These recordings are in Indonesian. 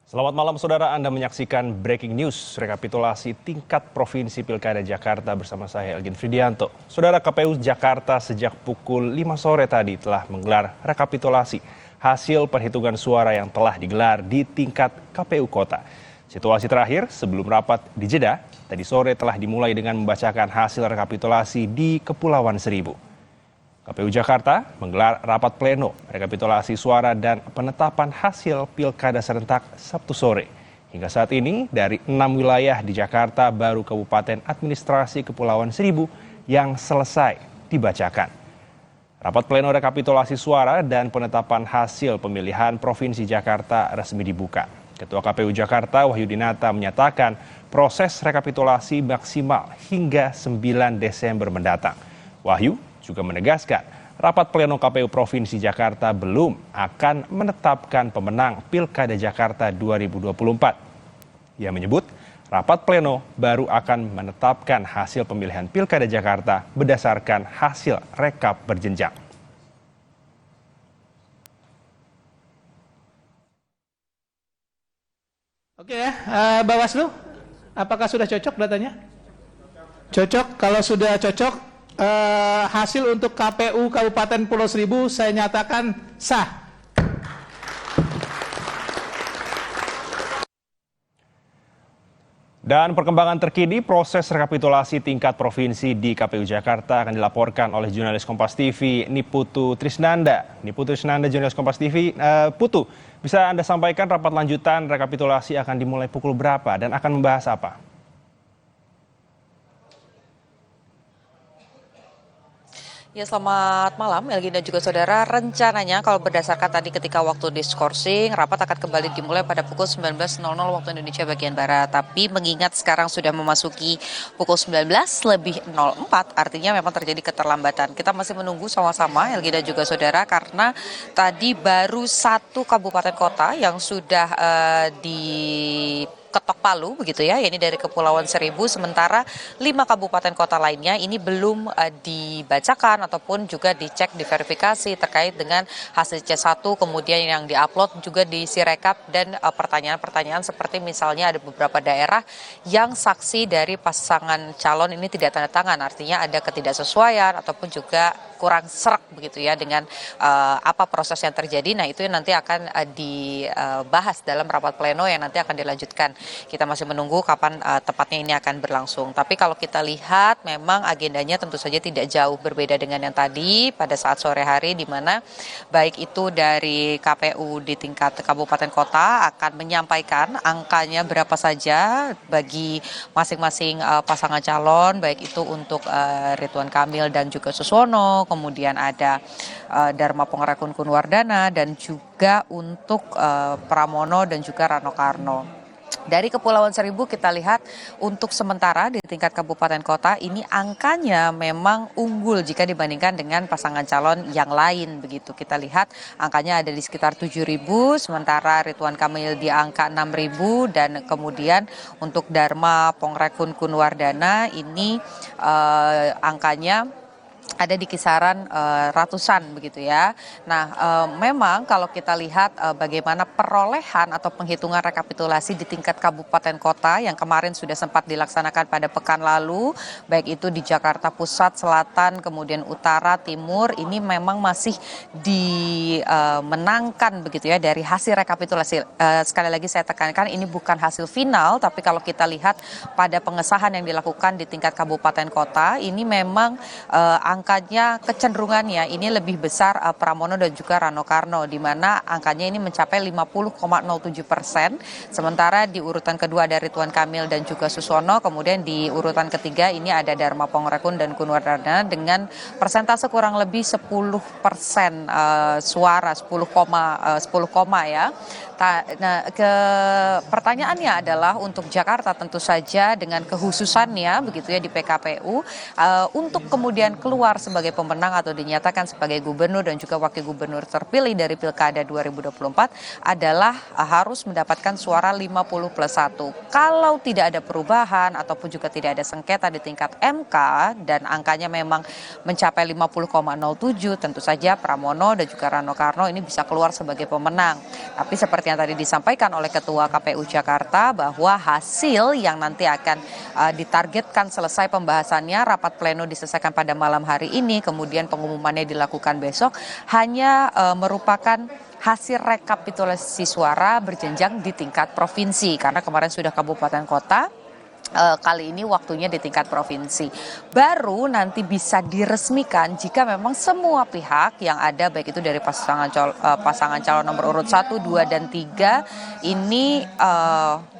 Selamat malam saudara, Anda menyaksikan Breaking News, rekapitulasi tingkat Provinsi Pilkada Jakarta bersama saya Elgin Fridianto. Saudara, KPU Jakarta sejak pukul 5 sore tadi telah menggelar rekapitulasi hasil perhitungan suara yang telah digelar di tingkat KPU Kota. Situasi terakhir sebelum rapat di Jeddah, tadi sore telah dimulai dengan membacakan hasil rekapitulasi di Kepulauan Seribu. KPU Jakarta menggelar rapat pleno, rekapitulasi suara dan penetapan hasil pilkada serentak Sabtu sore. Hingga saat ini dari 6 wilayah di Jakarta baru Kabupaten Administrasi Kepulauan Seribu yang selesai dibacakan. Rapat pleno rekapitulasi suara dan penetapan hasil pemilihan Provinsi Jakarta resmi dibuka. Ketua KPU Jakarta Wahyudinata menyatakan proses rekapitulasi maksimal hingga 9 Desember mendatang. Wahyu juga menegaskan rapat pleno KPU Provinsi Jakarta belum akan menetapkan pemenang Pilkada Jakarta 2024. Ia menyebut rapat pleno baru akan menetapkan hasil pemilihan Pilkada Jakarta berdasarkan hasil rekap berjenjang. Oke ya, Bawaslu, apakah sudah cocok datanya? Cocok, kalau sudah cocok, hasil untuk KPU Kabupaten Pulau Seribu saya nyatakan sah. Dan perkembangan terkini proses rekapitulasi tingkat provinsi di KPU Jakarta akan dilaporkan oleh jurnalis Kompas TV Niputu Trisnanda. Niputu Trisnanda, jurnalis Kompas TV. Putu, bisa Anda sampaikan rapat lanjutan rekapitulasi akan dimulai pukul berapa dan akan membahas apa? Ya, selamat malam Elgi dan juga saudara. Rencananya kalau berdasarkan tadi ketika waktu diskorsing, rapat akan kembali dimulai pada pukul 19.00 waktu Indonesia bagian Barat. Tapi mengingat sekarang sudah memasuki pukul 19:04, artinya memang terjadi keterlambatan. Kita masih menunggu sama-sama Elgi dan juga saudara, karena tadi baru satu kabupaten kota yang sudah ketok palu begitu ya, ini dari Kepulauan Seribu, sementara 5 kabupaten kota lainnya ini belum dibacakan ataupun juga dicek, diverifikasi terkait dengan hasil C1, kemudian yang diupload juga di Sirekap, dan pertanyaan-pertanyaan seperti misalnya ada beberapa daerah yang saksi dari pasangan calon ini tidak tanda tangan, artinya ada ketidaksesuaian ataupun juga kurang serak begitu ya dengan apa proses yang terjadi. Nah, itu yang nanti akan dibahas dalam rapat pleno yang nanti akan dilanjutkan. Kita masih menunggu kapan tepatnya ini akan berlangsung. Tapi kalau kita lihat memang agendanya tentu saja tidak jauh berbeda dengan yang tadi pada saat sore hari, di mana baik itu dari KPU di tingkat kabupaten kota akan menyampaikan angkanya berapa saja bagi masing-masing pasangan calon, baik itu untuk Ridwan Kamil dan juga Suswono, kemudian ada Dharma Pongrekun Kunwardana, dan juga untuk Pramono dan juga Rano Karno. Dari Kepulauan Seribu kita lihat untuk sementara di tingkat kabupaten kota ini angkanya memang unggul jika dibandingkan dengan pasangan calon yang lain begitu. Kita lihat angkanya ada di sekitar 7.000, sementara Ridwan Kamil di angka 6.000, dan kemudian untuk Dharma Pongrekun Kunwardana ini angkanya ada di kisaran ratusan begitu ya. Nah, memang kalau kita lihat bagaimana perolehan atau penghitungan rekapitulasi di tingkat kabupaten kota yang kemarin sudah sempat dilaksanakan pada pekan lalu, baik itu di Jakarta Pusat, Selatan, kemudian Utara, Timur, ini memang masih dimenangkan begitu ya dari hasil rekapitulasi. Sekali lagi saya tekankan, ini bukan hasil final, tapi kalau kita lihat pada pengesahan yang dilakukan di tingkat kabupaten kota, ini memang angkanya kecenderungannya ini lebih besar Pramono dan juga Rano Karno, di mana angkanya ini mencapai 50,07%, sementara di urutan kedua ada Ridwan Kamil dan juga Suswono, kemudian di urutan ketiga ini ada Dharma Pongrekun dan Kunwardana dengan persentase kurang lebih 10% suara, 10, ya. Nah, pertanyaannya adalah untuk Jakarta tentu saja dengan kehususannya begitu ya di PKPU, untuk kemudian keluar sebagai pemenang atau dinyatakan sebagai gubernur dan juga wakil gubernur terpilih dari Pilkada 2024 adalah harus mendapatkan suara 50+1. Kalau tidak ada perubahan ataupun juga tidak ada sengketa di tingkat MK dan angkanya memang mencapai 50,07, tentu saja Pramono dan juga Rano Karno ini bisa keluar sebagai pemenang. Tapi seperti seperti yang tadi disampaikan oleh Ketua KPU Jakarta bahwa hasil yang nanti akan ditargetkan selesai pembahasannya, rapat pleno diselesaikan pada malam hari ini, kemudian pengumumannya dilakukan besok, hanya merupakan hasil rekapitulasi suara berjenjang di tingkat provinsi, karena kemarin sudah kabupaten kota. Kali ini waktunya di tingkat provinsi. Baru nanti bisa diresmikan jika memang semua pihak yang ada, baik itu dari pasangan calon nomor urut 1, 2, dan 3 ini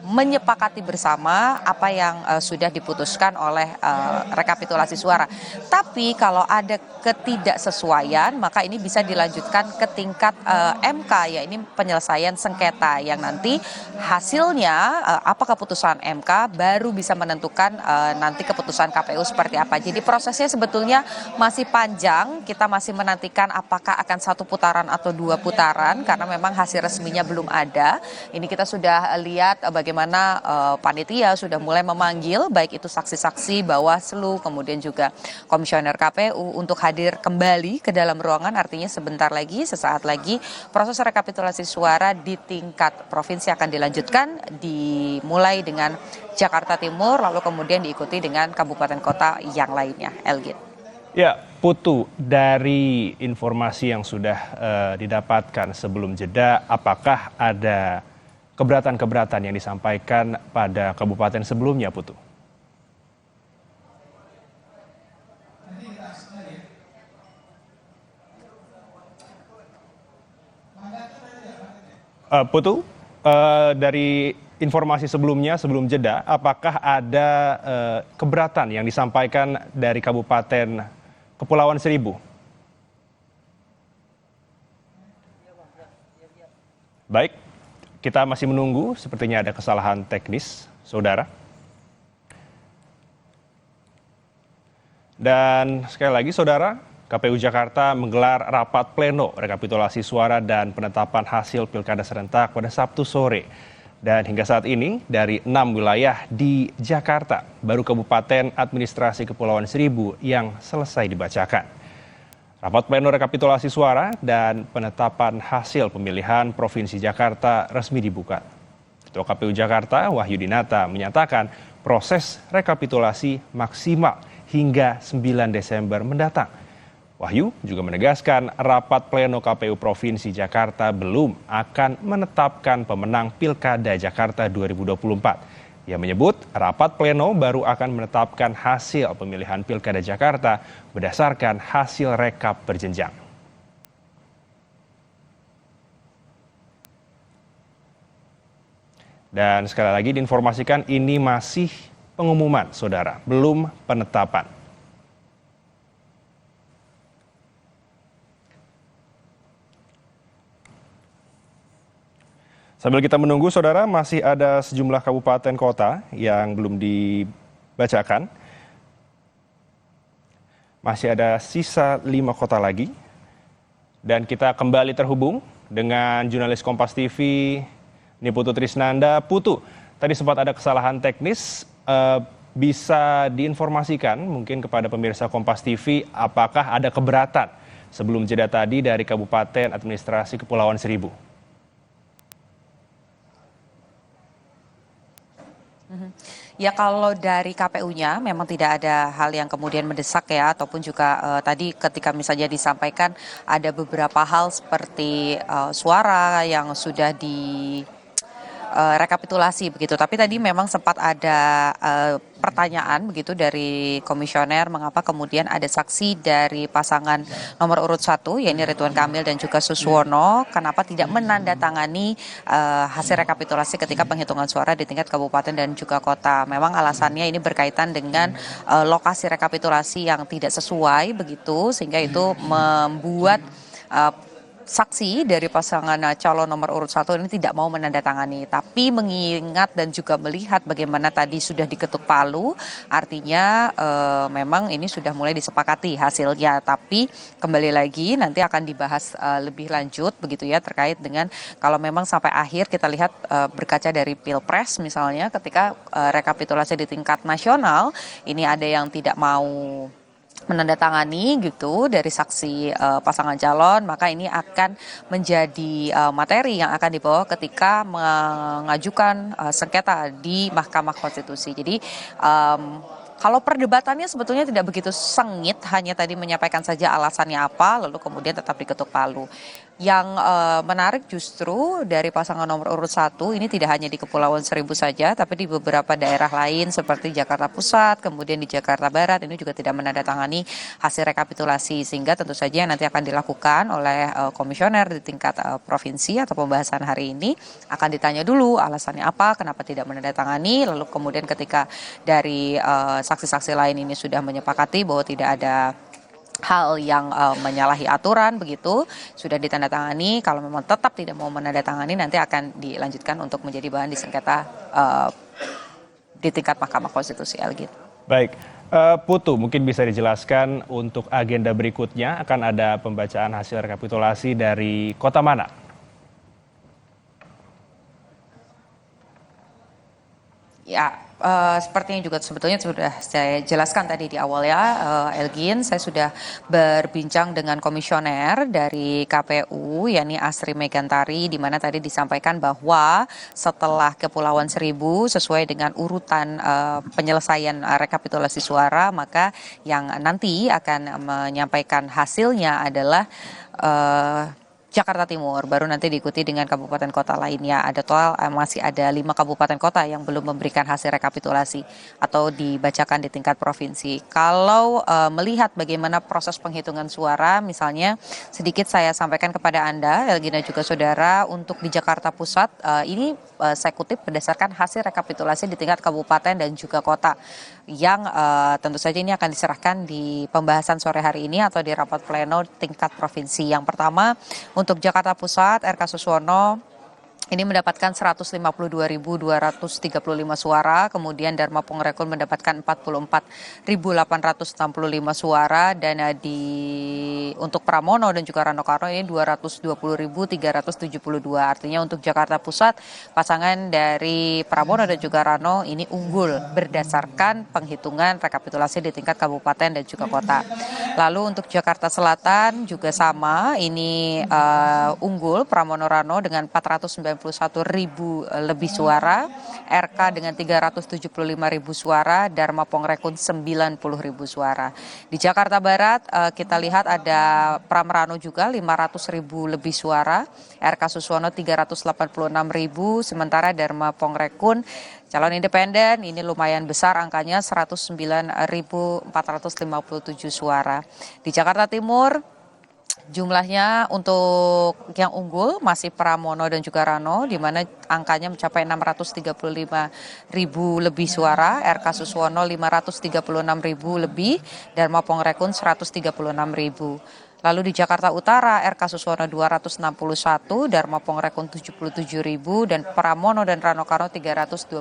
menyepakati bersama apa yang sudah diputuskan oleh rekapitulasi suara. Tapi kalau ada ketidaksesuaian, maka ini bisa dilanjutkan ke tingkat MK, ya ini penyelesaian sengketa yang nanti hasilnya apa keputusan MK baru bisa menentukan nanti keputusan KPU seperti apa. Jadi prosesnya sebetulnya masih panjang, kita masih menantikan apakah akan 1 putaran atau 2 putaran karena memang hasil resminya belum ada. Ini kita sudah lihat bagaimana panitia sudah mulai memanggil baik itu saksi-saksi Bawaslu, kemudian juga komisioner KPU untuk hadir kembali ke dalam ruangan. Artinya sesaat lagi proses rekapitulasi suara di tingkat provinsi akan dilanjutkan, dimulai dengan Jakarta Timur, lalu kemudian diikuti dengan kabupaten kota yang lainnya. Elgin. Ya, Putu, dari informasi yang sudah didapatkan sebelum jeda, apakah ada keberatan-keberatan yang disampaikan pada kabupaten sebelumnya, Putu? Putu, dari informasi sebelumnya, sebelum jeda, apakah ada keberatan yang disampaikan dari Kabupaten Kepulauan Seribu? Baik, kita masih menunggu, sepertinya ada kesalahan teknis, saudara. Dan sekali lagi, saudara, KPU Jakarta menggelar rapat pleno rekapitulasi suara dan penetapan hasil pilkada serentak pada Sabtu sore. Dan hingga saat ini, dari 6 wilayah di Jakarta, baru Kabupaten Administrasi Kepulauan Seribu yang selesai dibacakan. Rapat pleno rekapitulasi suara dan penetapan hasil pemilihan Provinsi Jakarta resmi dibuka. Ketua KPU Jakarta, Wahyu Dinata, menyatakan proses rekapitulasi maksimal hingga 9 Desember mendatang. Wahyu juga menegaskan rapat pleno KPU Provinsi Jakarta belum akan menetapkan pemenang Pilkada Jakarta 2024. Ia menyebut rapat pleno baru akan menetapkan hasil pemilihan Pilkada Jakarta berdasarkan hasil rekap berjenjang. Dan sekali lagi diinformasikan ini masih pengumuman, saudara, belum penetapan. Sambil kita menunggu, saudara, masih ada sejumlah kabupaten kota yang belum dibacakan. Masih ada sisa 5 kota lagi. Dan kita kembali terhubung dengan jurnalis Kompas TV, Putu Trisnanda. Putu, tadi sempat ada kesalahan teknis. Bisa diinformasikan mungkin kepada pemirsa Kompas TV apakah ada keberatan sebelum jeda tadi dari Kabupaten Administrasi Kepulauan Seribu? Ya, kalau dari KPU-nya memang tidak ada hal yang kemudian mendesak ya, ataupun juga tadi ketika misalnya disampaikan ada beberapa hal seperti suara yang sudah rekapitulasi begitu. Tapi tadi memang sempat ada pertanyaan begitu dari komisioner mengapa kemudian ada saksi dari pasangan nomor urut 1 yaitu Ridwan Kamil dan juga Suswono kenapa tidak menandatangani hasil rekapitulasi ketika penghitungan suara di tingkat kabupaten dan juga kota. Memang alasannya ini berkaitan dengan lokasi rekapitulasi yang tidak sesuai begitu, sehingga itu membuat saksi dari pasangan calon nomor urut 1 ini tidak mau menandatangani. Tapi mengingat dan juga melihat bagaimana tadi sudah diketuk palu, artinya memang ini sudah mulai disepakati hasilnya. Tapi kembali lagi nanti akan dibahas lebih lanjut begitu ya, terkait dengan kalau memang sampai akhir kita lihat berkaca dari Pilpres misalnya, ketika rekapitulasi di tingkat nasional ini ada yang tidak mau menandatangani gitu dari saksi pasangan calon, maka ini akan menjadi materi yang akan dibawa ketika mengajukan sengketa di Mahkamah Konstitusi. Jadi kalau perdebatannya sebetulnya tidak begitu sengit, hanya tadi menyampaikan saja alasannya apa, lalu kemudian tetap diketuk palu. Yang menarik justru dari pasangan nomor urut 1 ini tidak hanya di Kepulauan Seribu saja, tapi di beberapa daerah lain seperti Jakarta Pusat, kemudian di Jakarta Barat ini juga tidak menandatangani hasil rekapitulasi, sehingga tentu saja nanti akan dilakukan oleh komisioner di tingkat provinsi atau pembahasan hari ini akan ditanya dulu alasannya apa, kenapa tidak menandatangani, lalu kemudian ketika dari saksi-saksi lain ini sudah menyepakati bahwa tidak ada hal yang menyalahi aturan begitu, sudah ditandatangani. Kalau memang tetap tidak mau menandatangani, nanti akan dilanjutkan untuk menjadi bahan disengketa di tingkat Mahkamah Konstitusi, Elgin. Baik, Putu mungkin bisa dijelaskan untuk agenda berikutnya akan ada pembacaan hasil rekapitulasi dari kota mana? Ya, sepertinya juga sebetulnya sudah saya jelaskan tadi di awal ya, Elgin. Saya sudah berbincang dengan komisioner dari KPU, yakni Asri Megantari, di mana tadi disampaikan bahwa setelah Kepulauan Seribu sesuai dengan urutan penyelesaian rekapitulasi suara, maka yang nanti akan menyampaikan hasilnya adalah Jakarta Timur, baru nanti diikuti dengan kabupaten kota lainnya. Ada total masih ada 5 kabupaten kota yang belum memberikan hasil rekapitulasi atau dibacakan di tingkat provinsi. Kalau melihat bagaimana proses penghitungan suara, misalnya sedikit saya sampaikan kepada Anda, Elgina juga saudara, untuk di Jakarta Pusat ini saya kutip berdasarkan hasil rekapitulasi di tingkat kabupaten dan juga kota yang tentu saja ini akan diserahkan di pembahasan sore hari ini atau di rapat pleno tingkat provinsi. Yang pertama, untuk Jakarta Pusat, RK Suswono ini mendapatkan 152.235 suara, kemudian Dharma Pongrekun mendapatkan 44.865 suara, dan untuk Pramono dan juga Rano Karno ini 220.372. Artinya untuk Jakarta Pusat, pasangan dari Pramono dan juga Rano ini unggul berdasarkan penghitungan rekapitulasi di tingkat kabupaten dan juga kota. Lalu untuk Jakarta Selatan juga sama, ini unggul Pramono Rano dengan 491.000 lebih suara, RK dengan 375.000 suara, Dharma Pongrekun 90.000 suara. Di Jakarta Barat kita lihat ada Pramrano juga 500.000 lebih suara, RK Suswono 386.000, sementara Dharma Pongrekun calon independen ini lumayan besar angkanya 109.457 suara. Di Jakarta Timur jumlahnya untuk yang unggul masih Pramono dan juga Rano, di mana angkanya mencapai 635.000 lebih suara, RK Suswono 536.000 lebih, Dharma Pongrekun 136.000. Lalu di Jakarta Utara, RK Suswono 261, Dharma Pongrekun 77.000, dan Pramono dan Rano Karno 328.000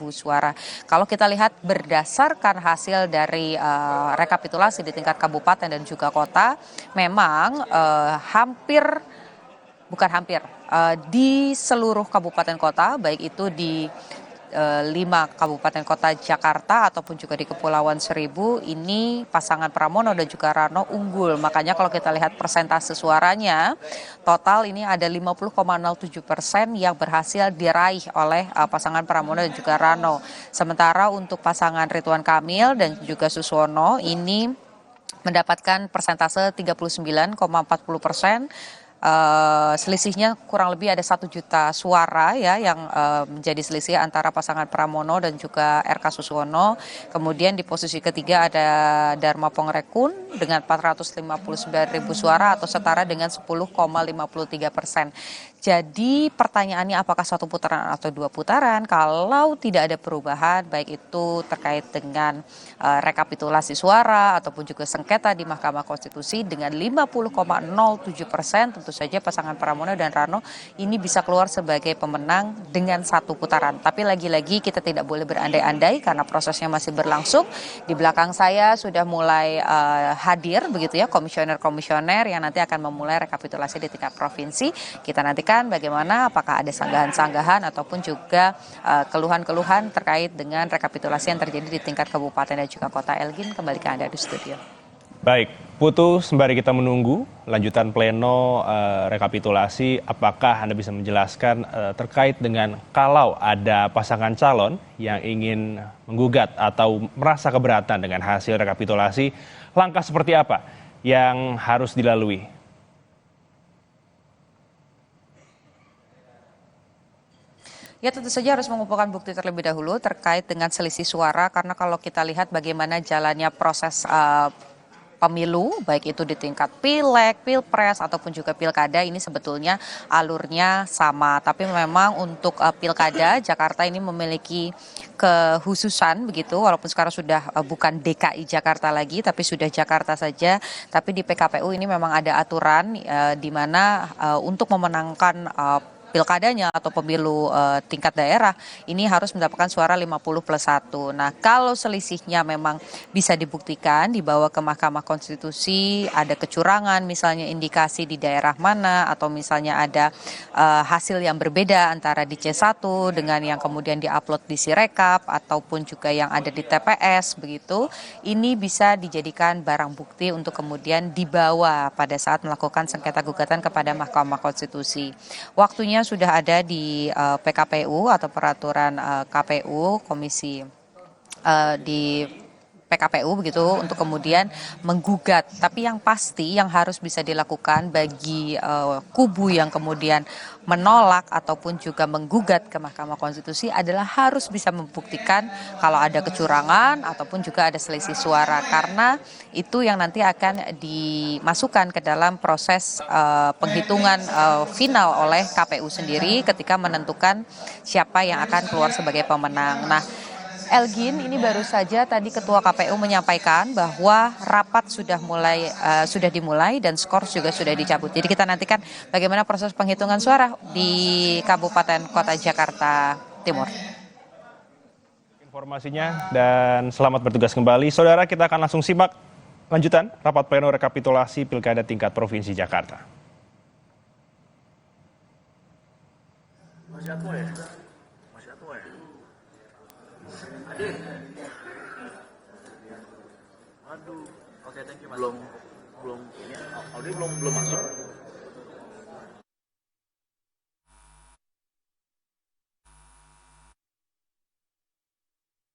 suara. Kalau kita lihat berdasarkan hasil dari rekapitulasi di tingkat kabupaten dan juga kota, memang di seluruh kabupaten kota, baik itu di 5 kabupaten kota Jakarta ataupun juga di Kepulauan Seribu, ini pasangan Pramono dan juga Rano unggul. Makanya kalau kita lihat persentase suaranya, total ini ada 50,07% yang berhasil diraih oleh pasangan Pramono dan juga Rano. Sementara untuk pasangan Ridwan Kamil dan juga Suswono ini mendapatkan persentase 39,40%. Selisihnya kurang lebih ada 1 juta suara ya yang menjadi selisih antara pasangan Pramono dan juga RK Suswono. Kemudian di posisi ketiga ada Dharma Pongrekun dengan 459.000 suara atau setara dengan 10,53%. Jadi pertanyaannya apakah 1 putaran atau 2 putaran? Kalau tidak ada perubahan baik itu terkait dengan rekapitulasi suara ataupun juga sengketa di Mahkamah Konstitusi dengan 50,07%, tentu tentu saja pasangan Pramono dan Rano ini bisa keluar sebagai pemenang dengan satu putaran. Tapi lagi-lagi kita tidak boleh berandai-andai karena prosesnya masih berlangsung. Di belakang saya sudah mulai hadir begitu ya komisioner-komisioner yang nanti akan memulai rekapitulasi di tingkat provinsi. Kita nantikan bagaimana apakah ada sanggahan-sanggahan ataupun juga keluhan-keluhan terkait dengan rekapitulasi yang terjadi di tingkat kabupaten dan juga kota. Elgin, kembali ke Anda di studio. Baik, Putu, sembari kita menunggu lanjutan pleno rekapitulasi, apakah Anda bisa menjelaskan terkait dengan kalau ada pasangan calon yang ingin menggugat atau merasa keberatan dengan hasil rekapitulasi, langkah seperti apa yang harus dilalui? Ya tentu saja harus mengumpulkan bukti terlebih dahulu terkait dengan selisih suara karena kalau kita lihat bagaimana jalannya proses pemilu, baik itu di tingkat pileg, pilpres, ataupun juga pilkada, ini sebetulnya alurnya sama. Tapi memang untuk pilkada, Jakarta ini memiliki kehususan begitu, walaupun sekarang sudah bukan DKI Jakarta lagi, tapi sudah Jakarta saja. Tapi di PKPU ini memang ada aturan di mana untuk memenangkan pilkadanya atau pemilu tingkat daerah ini harus mendapatkan suara 50+1. Nah, kalau selisihnya memang bisa dibuktikan dibawa ke Mahkamah Konstitusi, ada kecurangan misalnya indikasi di daerah mana atau misalnya ada hasil yang berbeda antara di C1 dengan yang kemudian diupload di Sirekap ataupun juga yang ada di TPS begitu, ini bisa dijadikan barang bukti untuk kemudian dibawa pada saat melakukan sengketa gugatan kepada Mahkamah Konstitusi. Waktunya sudah ada di PKPU atau peraturan KPU komisi di PKPU begitu untuk kemudian menggugat. Tapi yang pasti yang harus bisa dilakukan bagi kubu yang kemudian menolak ataupun juga menggugat ke Mahkamah Konstitusi adalah harus bisa membuktikan kalau ada kecurangan ataupun juga ada selisih suara karena itu yang nanti akan dimasukkan ke dalam proses penghitungan final oleh KPU sendiri ketika menentukan siapa yang akan keluar sebagai pemenang. Nah, Elgin, ini baru saja tadi Ketua KPU menyampaikan bahwa rapat sudah dimulai dan skor juga sudah dicabut. Jadi kita nantikan bagaimana proses penghitungan suara di Kabupaten Kota Jakarta Timur. Informasinya dan selamat bertugas kembali. Saudara, kita akan langsung simak lanjutan rapat pleno rekapitulasi Pilkada tingkat Provinsi Jakarta. Masih aku ya? Adit. Aduh. Oke, thank you, Mas. Belum ini Audi belum masuk.